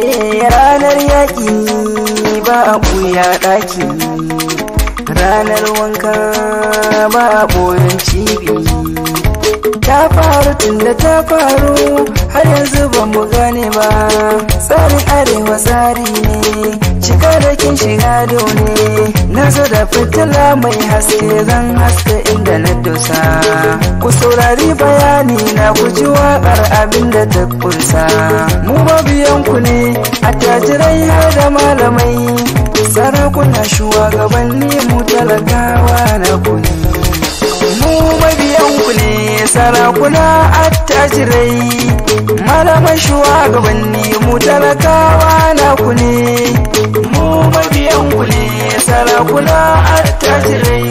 Ranar yaƙi ba a ɓuya ɗaki, ranar wanka ba a ɓoyon cibi. Ta faru tunda ta faru har yanzu ba mu gane ba. Tsarin arewa tsari ne, cika da kin shiga ne. Na zo da fitila mai haske zan haska inda na dosa. Ku saurari bayani na ku ji waƙar abin da ta kunsa. Mu mabiyanku ne, attajirai har da malamai, sarakuna shugabanni mu talakawa na kuni. Mu mabiyanku ne, sarakuna attajirai, malamai shugabanni mu talakawa na kuni. Mu mabiyanku ne, sarakuna attajirai,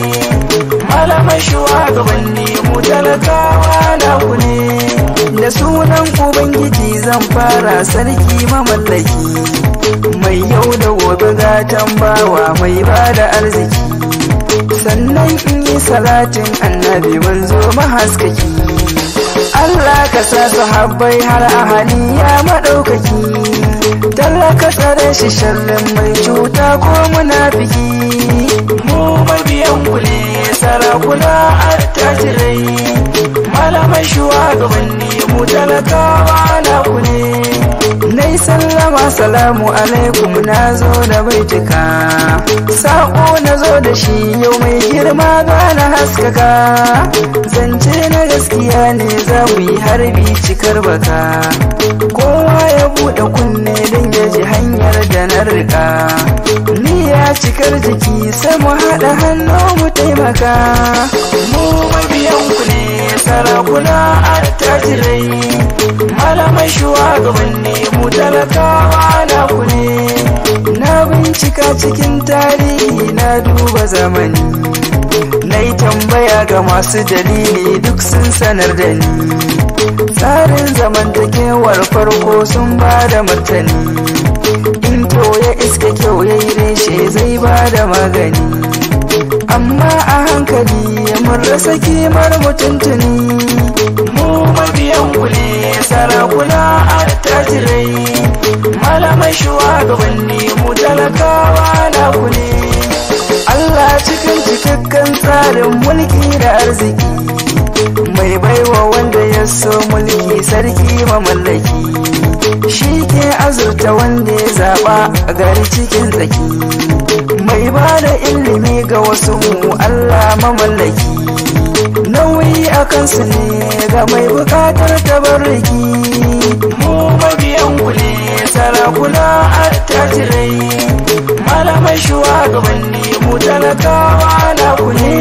malamai shugabanni mu talakawa na kuni. Da sunan Ubangiji zan fara sarki mamallaki, mai yau da gobe gatan bawa mai bada arziki. Sannan in yi salatin annabi manzo mahaskaki. Allah ka sa sahabbai har ahali ya maɗaukaki. Tallaka tsare shi sharrin mai cuta ko munafiki. Mu mabiyanku ne, sarakuna attajirai, malamai shugabanni mu talakawa na ku ne. Nai sallama salamu alaikum na zo da baitika, saƙo na zo da shi yau mai girma gana haskaka. Zance na gaskiya ne za mu yi harbi cikar baka, kowa ya buɗe kunne don ya ji hanyar da na riƙa. Ni ya cikar jiki sai mu haɗa hannu mu taimaka. Mu mabiyanku ne, sarakuna attajirai, malamai shugabanni mu talakawa na ku ne. Na bincika cikin tarihi na duba zamani, na yi tambaya ga masu dalili duk sun sanar da ni. Tsarin zamantakewar farko sun ba da martani, in to ya iska kyau ya yi reshe zai ba da magani. Amma a hankali mun rasa kimar mutuntuni. Mu mabiyanku ne, sarakuna attajirai, malamai shugabanni mu talakawa na ku ne. Allah cikin cikakken tsarin mulki da arziki, mai baiwa wanda ya so mulki sarki mamallaki. Shi ke azurta wanda ya zaɓa a gari cikin tsaki, mai ba da ilimi ga wasu mu Allah mamallaki. Nauyi a kansu ne ga mai bukatar tabarriki. Mu mabiyanku ne, sarakuna attajirai, malamai shugabanni mu talakawa na ku ne.